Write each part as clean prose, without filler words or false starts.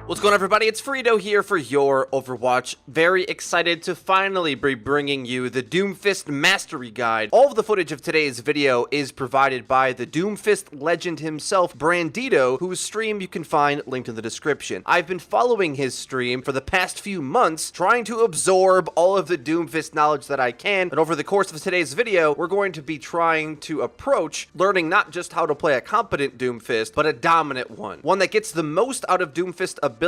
What's going on, everybody? It's FREEDO here for Your Overwatch. Very excited to finally be bringing you the Doomfist Mastery Guide. All of the footage of today's video is provided by the Doomfist legend himself, Brandito, whose stream you can find linked in the description. I've been following his stream for the past few months, trying to absorb all of the Doomfist knowledge that I can, and over the course of today's video, we're going to be trying to approach learning not just how to play a competent Doomfist, but a dominant one. One that gets the most out of Doomfist abilities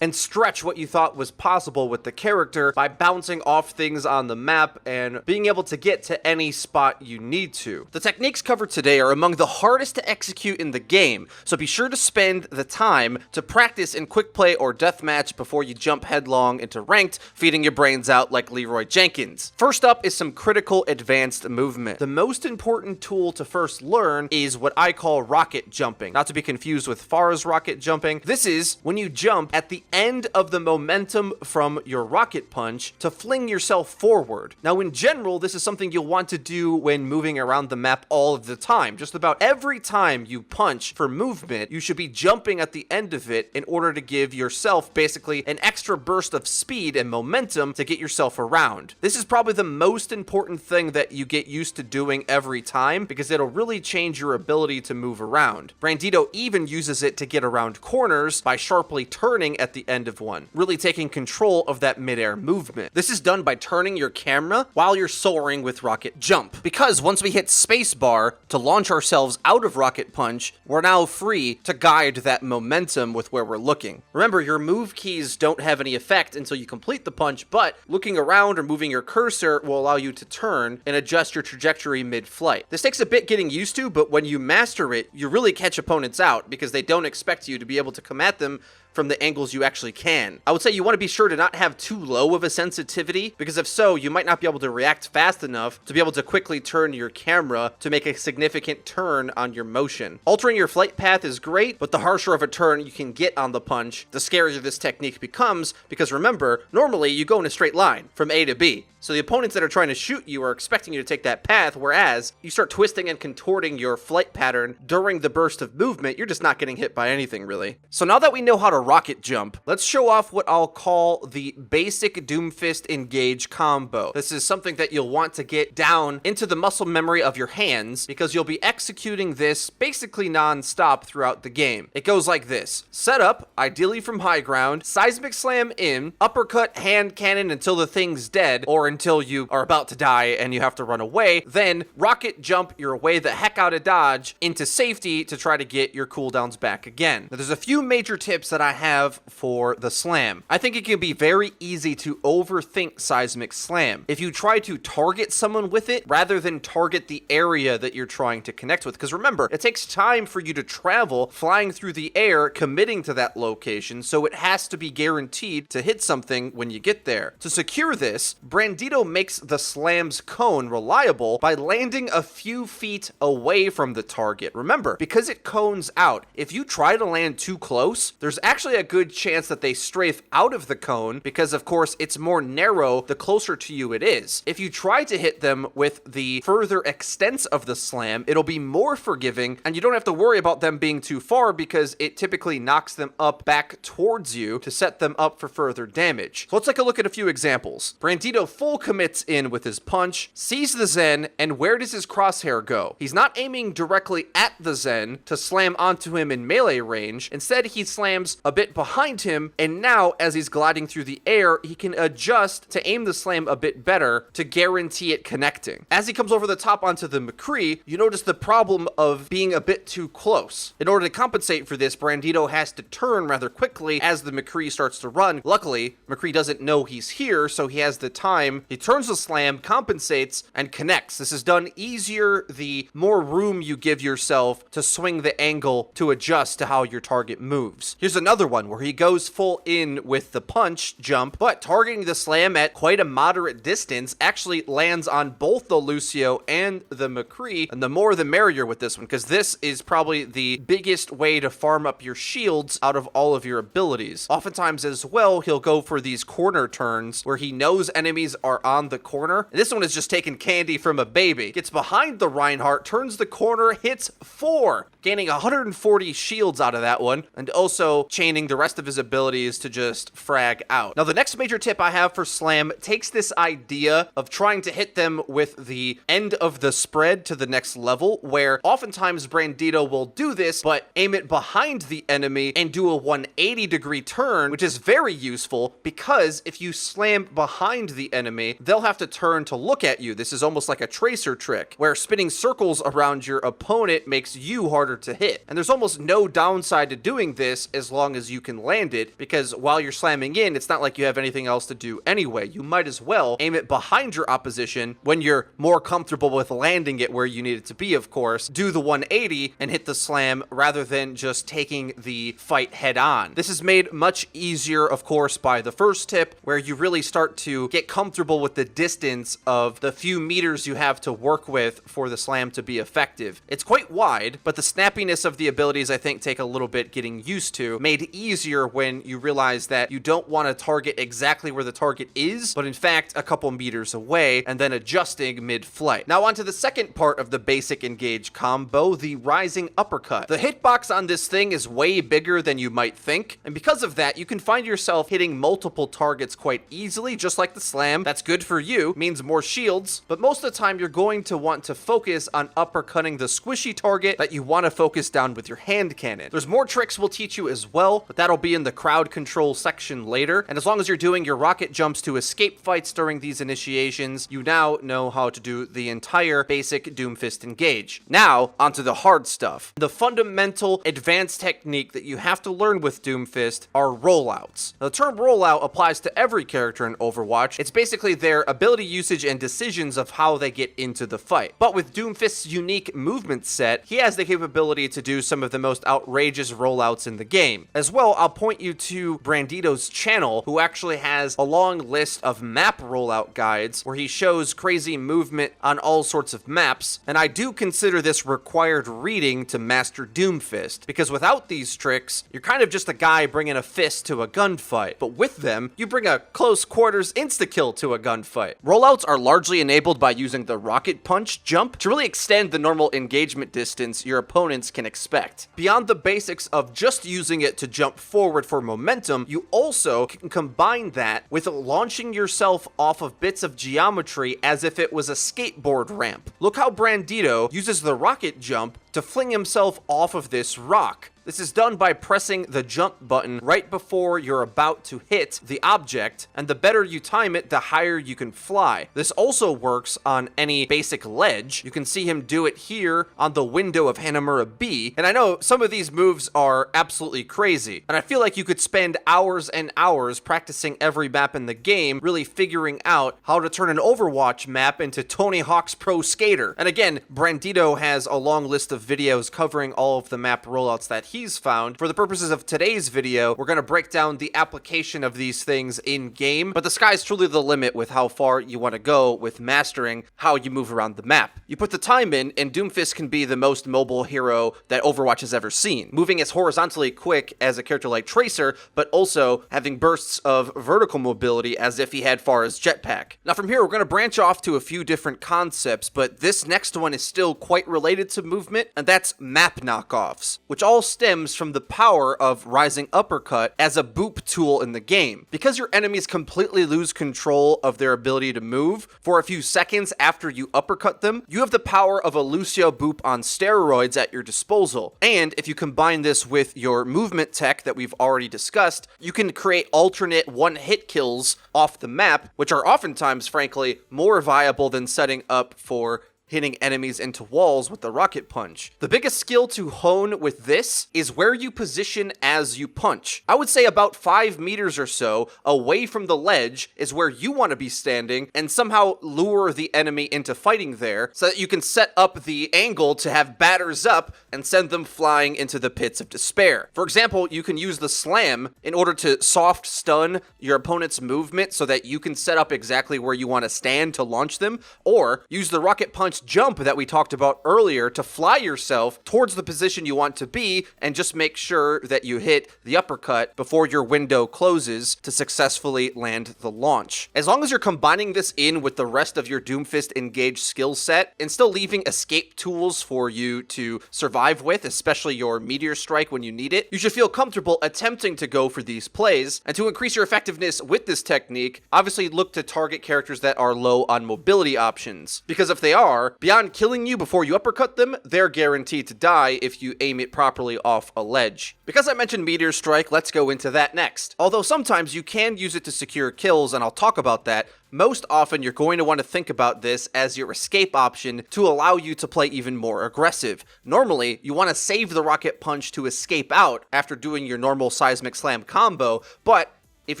and stretch what you thought was possible with the character by bouncing off things on the map and being able to get to any spot you need to. The techniques covered today are among the hardest to execute in the game, so be sure to spend the time to practice in quick play or deathmatch before you jump headlong into ranked, feeding your brains out like Leroy Jenkins. First up is some critical advanced movement. The most important tool to first learn is what I call rocket jumping, not to be confused with Farah's rocket jumping. This is when you jump at the end of the momentum from your rocket punch to fling yourself forward. Now, in general, this is something you'll want to do when moving around the map all of the time. Just about every time you punch for movement, you should be jumping at the end of it in order to give yourself basically an extra burst of speed and momentum to get yourself around. This is probably the most important thing that you get used to doing every time because it'll really change your ability to move around. Brandito even uses it to get around corners by sharply turning at the end of one, really taking control of that midair movement. This is done by turning your camera while you're soaring with rocket jump, because once we hit spacebar to launch ourselves out of rocket punch, we're now free to guide that momentum with where we're looking. Remember, your move keys don't have any effect until you complete the punch, but looking around or moving your cursor will allow you to turn and adjust your trajectory mid-flight. This takes a bit getting used to, but when you master it, you really catch opponents out because they don't expect you to be able to come at them from the angles you actually can. I would say you want to be sure to not have too low of a sensitivity, because if so, you might not be able to react fast enough to be able to quickly turn your camera to make a significant turn on your motion. Altering your flight path is great, but the harsher of a turn you can get on the punch, the scarier this technique becomes, because remember, normally you go in a straight line from A to B. So the opponents that are trying to shoot you are expecting you to take that path, whereas you start twisting and contorting your flight pattern during the burst of movement, you're just not getting hit by anything, really. So now that we know how to rocket jump, let's show off what I'll call the basic Doomfist engage combo. This is something that you'll want to get down into the muscle memory of your hands because you'll be executing this basically non-stop throughout the game. It goes like this. Set up, ideally from high ground, seismic slam in, uppercut hand cannon until the thing's dead, or until you are about to die and you have to run away, then rocket jump your way the heck out of dodge into safety to try to get your cooldowns back again. Now, there's a few major tips that I have for the slam. I think it can be very easy to overthink seismic slam. If you try to target someone with it rather than target the area that you're trying to connect with, because remember, it takes time for you to travel flying through the air, committing to that location, so it has to be guaranteed to hit something when you get there. To secure this, Brandito makes the slam's cone reliable by landing a few feet away from the target. Remember, because it cones out, if you try to land too close, there's actually a good chance that they strafe out of the cone because, of course, it's more narrow the closer to you it is. If you try to hit them with the further extents of the slam, it'll be more forgiving and you don't have to worry about them being too far because it typically knocks them up back towards you to set them up for further damage. So let's take a look at a few examples. Brandito full commits in with his punch, sees the Zen, and where does his crosshair go? He's not aiming directly at the Zen to slam onto him in melee range. Instead, he slams a bit behind him, and now as he's gliding through the air, he can adjust to aim the slam a bit better to guarantee it connecting. As he comes over the top onto the McCree, you notice the problem of being a bit too close. In order to compensate for this, Brandito has to turn rather quickly as the McCree starts to run. Luckily, McCree doesn't know he's here, so he has the time. He turns the slam, compensates, and connects. This is done easier the more room you give yourself to swing the angle to adjust to how your target moves. Here's another one where he goes full in with the punch jump, but targeting the slam at quite a moderate distance actually lands on both the Lucio and the McCree, and the more the merrier with this one, because this is probably the biggest way to farm up your shields out of all of your abilities. Oftentimes as well, he'll go for these corner turns where he knows enemies are on the corner. And this one is just taking candy from a baby. Gets behind the Reinhardt, turns the corner, hits 4. gaining 140 shields out of that one, and also chaining the rest of his abilities to just frag out. Now, the next major tip I have for Slam takes this idea of trying to hit them with the end of the spread to the next level, where oftentimes Bandito will do this, but aim it behind the enemy and do a 180-degree turn, which is very useful because if you slam behind the enemy, they'll have to turn to look at you. This is almost like a tracer trick, where spinning circles around your opponent makes you harder to hit. And there's almost no downside to doing this as long as you can land it, because while you're slamming in, it's not like you have anything else to do anyway. You might as well aim it behind your opposition when you're more comfortable with landing it where you need it to be, of course. Do the 180 and hit the slam rather than just taking the fight head on. This is made much easier, of course, by the first tip, where you really start to get comfortable with the distance of the few meters you have to work with for the slam to be effective. It's quite wide, but the snappiness of the abilities, I think, take a little bit getting used to, made easier when you realize that you don't want to target exactly where the target is, but in fact a couple meters away, and then adjusting mid-flight. Now onto the second part of the basic engage combo, the rising uppercut. The hitbox on this thing is way bigger than you might think, and because of that, you can find yourself hitting multiple targets quite easily, just like the slam. That's good for you, means more shields, but most of the time you're going to want to focus on uppercutting the squishy target that you want to focus down with your hand cannon. There's more tricks we'll teach you as well, but that'll be in the crowd control section later, and as long as you're doing your rocket jumps to escape fights during these initiations, you now know how to do the entire basic Doomfist engage. Now, onto the hard stuff. The fundamental advanced technique that you have to learn with Doomfist are rollouts. Now, the term rollout applies to every character in Overwatch. It's basically their ability usage and decisions of how they get into the fight. But with Doomfist's unique movement set, he has the capability to do some of the most outrageous rollouts in the game. As well, I'll point you to Bandito's channel, who actually has a long list of map rollout guides where he shows crazy movement on all sorts of maps, and I do consider this required reading to master Doomfist, because without these tricks, you're kind of just a guy bringing a fist to a gunfight, but with them, you bring a close quarters insta-kill to a gunfight. Rollouts are largely enabled by using the rocket punch jump to really extend the normal engagement distance your opponents can expect. Beyond the basics of just using it to jump forward for momentum, you also can combine that with launching yourself off of bits of geometry as if it was a skateboard ramp. Look how Bandito uses the rocket jump to fling himself off of this rock. This is done by pressing the jump button right before you're about to hit the object, and the better you time it, the higher you can fly. This also works on any basic ledge. You can see him do it here on the window of Hanamura B, and I know some of these moves are absolutely crazy, and I feel like you could spend hours and hours practicing every map in the game, really figuring out how to turn an Overwatch map into Tony Hawk's Pro Skater. And again, Bandito has a long list of videos covering all of the map rollouts that he's found. For the purposes of today's video, we're going to break down the application of these things in game, but the sky's truly the limit with how far you want to go with mastering how you move around the map. You put the time in, and Doomfist can be the most mobile hero that Overwatch has ever seen, moving as horizontally quick as a character like Tracer, but also having bursts of vertical mobility as if he had Pharah's jetpack. Now from here, we're going to branch off to a few different concepts, but this next one is still quite related to movement, and that's map knockoffs, which all stems from the power of rising uppercut as a boop tool in the game. Because your enemies completely lose control of their ability to move for a few seconds after you uppercut them, you have the power of a Lucio boop on steroids at your disposal. And if you combine this with your movement tech that we've already discussed, you can create alternate one-hit kills off the map, which are oftentimes, frankly, more viable than setting up for hitting enemies into walls with the rocket punch. The biggest skill to hone with this is where you position as you punch. I would say about 5 meters or so away from the ledge is where you want to be standing, and somehow lure the enemy into fighting there so that you can set up the angle to have batters up and send them flying into the pits of despair. For example, you can use the slam in order to soft stun your opponent's movement so that you can set up exactly where you want to stand to launch them, or use the rocket punch punch jump that we talked about earlier to fly yourself towards the position you want to be and just make sure that you hit the uppercut before your window closes to successfully land the launch. As long as you're combining this in with the rest of your Doomfist engaged skill set and still leaving escape tools for you to survive with, especially your Meteor Strike when you need it, you should feel comfortable attempting to go for these plays. And to increase your effectiveness with this technique, obviously look to target characters that are low on mobility options. Because if they are, beyond killing you before you uppercut them, they're guaranteed to die if you aim it properly off a ledge. Because I mentioned Meteor Strike, let's go into that next. Although sometimes you can use it to secure kills, and I'll talk about that, most often you're going to want to think about this as your escape option to allow you to play even more aggressive. Normally, you want to save the rocket punch to escape out after doing your normal seismic slam combo, but if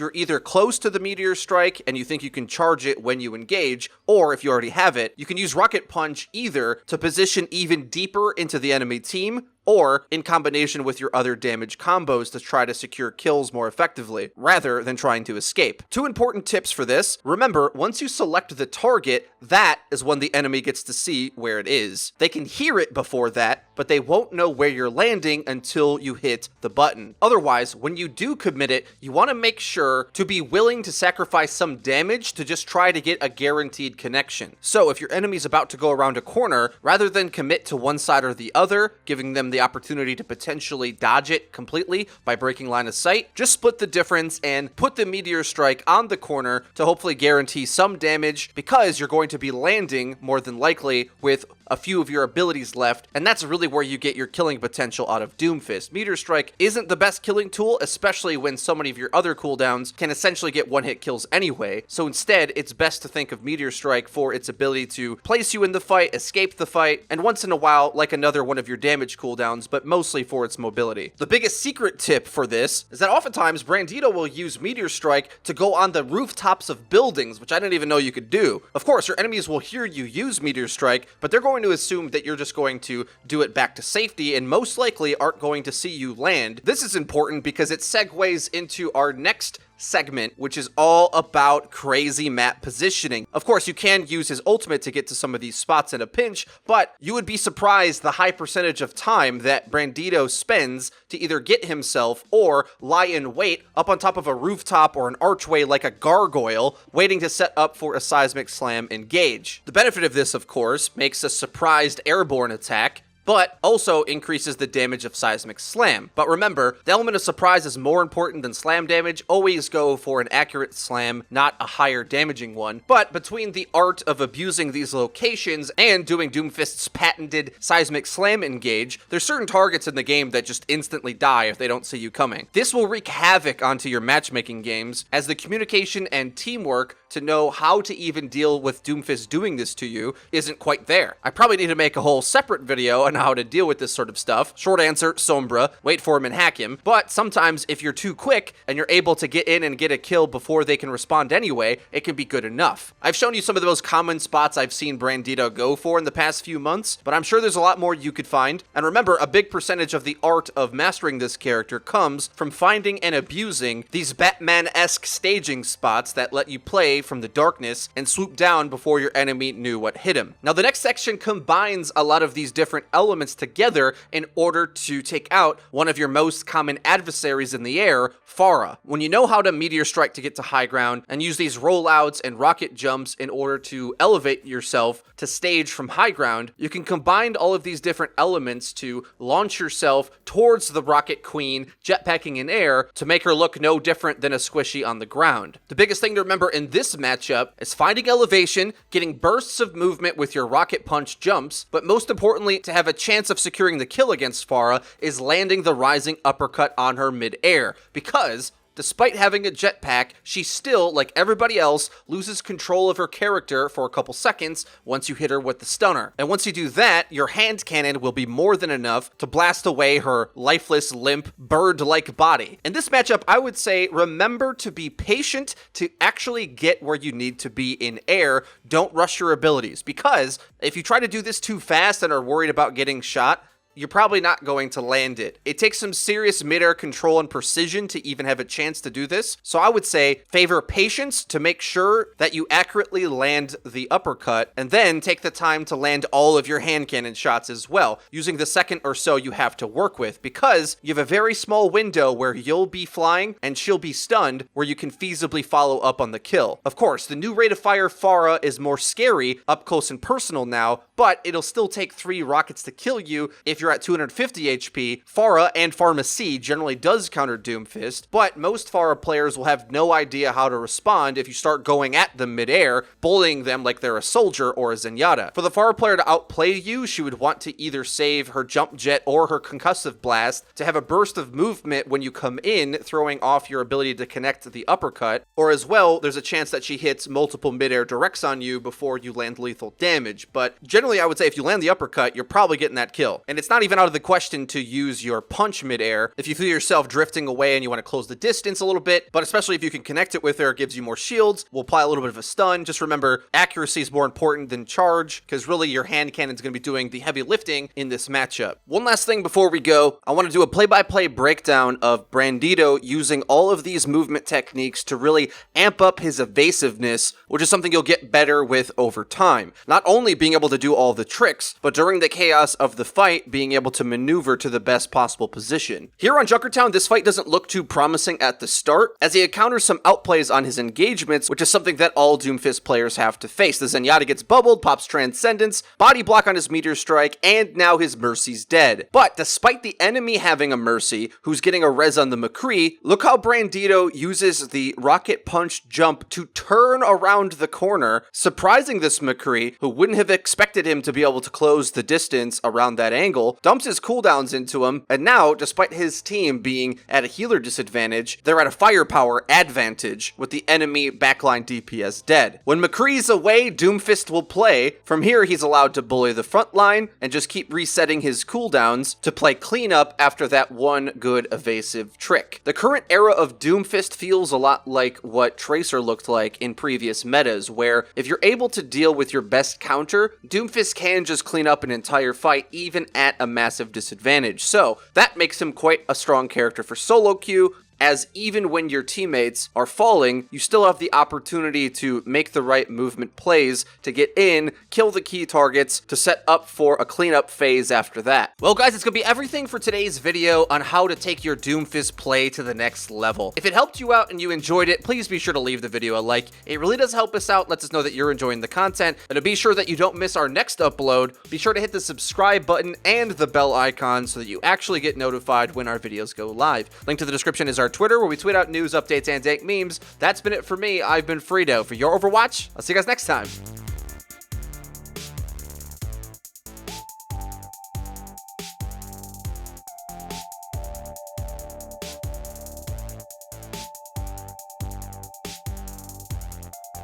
you're either close to the Meteor Strike and you think you can charge it when you engage, or if you already have it, you can use Rocket Punch either to position even deeper into the enemy team, or in combination with your other damage combos to try to secure kills more effectively, rather than trying to escape. Two important tips for this. Remember, once you select the target, that is when the enemy gets to see where it is. They can hear it before that, but they won't know where you're landing until you hit the button. Otherwise, when you do commit it, you want to make sure to be willing to sacrifice some damage to just try to get a guaranteed connection. So if your enemy's about to go around a corner, rather than commit to one side or the other, giving them the opportunity to potentially dodge it completely by breaking line of sight, just split the difference and put the Meteor Strike on the corner to hopefully guarantee some damage, because you're going to be landing more than likely with a few of your abilities left, and that's really where you get your killing potential out of Doomfist. Meteor Strike isn't the best killing tool, especially when so many of your other cooldowns can essentially get one-hit kills anyway, so instead it's best to think of Meteor Strike for its ability to place you in the fight, escape the fight, and once in a while like another one of your damage cooldowns, but mostly for its mobility. The biggest secret tip for this is that oftentimes Bandito will use Meteor Strike to go on the rooftops of buildings, which I didn't even know you could do. Of course, your enemies will hear you use Meteor Strike, but they're going to assume that you're just going to do it back to safety and most likely aren't going to see you land. This is important because it segues into our next segment, which is all about crazy map positioning. Of course, you can use his ultimate to get to some of these spots in a pinch, but you would be surprised the high percentage of time that Bandito spends to either get himself or lie in wait up on top of a rooftop or an archway like a gargoyle, waiting to set up for a seismic slam engage. The benefit of this, of course, makes a surprised airborne attack, but also increases the damage of Seismic Slam. But remember, the element of surprise is more important than slam damage. Always go for an accurate slam, not a higher damaging one. But between the art of abusing these locations and doing Doomfist's patented Seismic Slam engage, there's certain targets in the game that just instantly die if they don't see you coming. This will wreak havoc onto your matchmaking games, as the communication and teamwork to know how to even deal with Doomfist doing this to you isn't quite there. I probably need to make a whole separate video on how to deal with this sort of stuff. Short answer, Sombra, wait for him and hack him. But sometimes if you're too quick and you're able to get in and get a kill before they can respond anyway, it can be good enough. I've shown you some of the most common spots I've seen Bandito go for in the past few months, but I'm sure there's a lot more you could find. And remember, a big percentage of the art of mastering this character comes from finding and abusing these Batman-esque staging spots that let you play from the darkness and swoop down before your enemy knew what hit him. Now, the next section combines a lot of these different elements together in order to take out one of your most common adversaries in the air, Pharah. When you know how to Meteor Strike to get to high ground and use these rollouts and rocket jumps in order to elevate yourself to stage from high ground, you can combine all of these different elements to launch yourself towards the Rocket Queen, jetpacking in air to make her look no different than a squishy on the ground. The biggest thing to remember in this matchup is finding elevation, getting bursts of movement with your rocket punch jumps, but most importantly, to have a chance of securing the kill against Pharah is landing the rising uppercut on her mid-air, because despite having a jetpack, she still, like everybody else, loses control of her character for a couple seconds once you hit her with the stunner. And once you do that, your hand cannon will be more than enough to blast away her lifeless, limp, bird-like body. In this matchup, I would say remember to be patient to actually get where you need to be in air. Don't rush your abilities, because if you try to do this too fast and are worried about getting shot, you're probably not going to land it. It takes some serious midair control and precision to even have a chance to do this. So I would say favor patience to make sure that you accurately land the uppercut, and then take the time to land all of your hand cannon shots as well, using the second or so you have to work with, because you have a very small window where you'll be flying and she'll be stunned, where you can feasibly follow up on the kill. Of course, the new rate of fire Pharah is more scary up close and personal now, but it'll still take 3 rockets to kill you if you're at 250 HP. Pharah and Pharmacy generally does counter Doomfist, but most Pharah players will have no idea how to respond if you start going at them midair, bullying them like they're a soldier or a Zenyatta. For the Pharah player to outplay you, she would want to either save her jump jet or her concussive blast to have a burst of movement when you come in, throwing off your ability to connect the uppercut, or as well, there's a chance that she hits multiple midair directs on you before you land lethal damage. But generally, I would say if you land the uppercut, you're probably getting that kill. And it's not even out of the question to use your punch midair if you feel yourself drifting away and you want to close the distance a little bit, but especially if you can connect it with her, it gives you more shields, will apply a little bit of a stun. Just remember, accuracy is more important than charge, because really your hand cannon's going to be doing the heavy lifting in this matchup. One last thing before we go, I want to do a play-by-play breakdown of Bandito using all of these movement techniques to really amp up his evasiveness, which is something you'll get better with over time. Not only being able to do all the tricks, but during the chaos of the fight, being able to maneuver to the best possible position. Here on Junkertown, this fight doesn't look too promising at the start, as he encounters some outplays on his engagements, which is something that all Doomfist players have to face. The Zenyatta gets bubbled, pops Transcendence, body block on his Meteor Strike, and now his Mercy's dead. But despite the enemy having a Mercy, who's getting a res on the McCree, look how Bandito uses the rocket punch jump to turn around the corner, surprising this McCree, who wouldn't have expected him to be able to close the distance around that angle, dumps his cooldowns into him, and now, despite his team being at a healer disadvantage, they're at a firepower advantage with the enemy backline DPS dead. When McCree's away, Doomfist will play. From here, he's allowed to bully the front line and just keep resetting his cooldowns to play cleanup after that one good evasive trick. The current era of Doomfist feels a lot like what Tracer looked like in previous metas, where if you're able to deal with your best counter, Doomfist can just clean up an entire fight even at a massive disadvantage. So that makes him quite a strong character for solo queue, as even when your teammates are falling, you still have the opportunity to make the right movement plays to get in, kill the key targets, to set up for a cleanup phase after that. Well guys, it's gonna be everything for today's video on how to take your Doomfist play to the next level. If it helped you out and you enjoyed it, please be sure to leave the video a like. It really does help us out, lets us know that you're enjoying the content, and to be sure that you don't miss our next upload, be sure to hit the subscribe button and the bell icon so that you actually get notified when our videos go live. Link to the description is our Twitter, where we tweet out news, updates, and dank memes. That's been it for me. I've been FREEDO for Your Overwatch. I'll see you guys next time.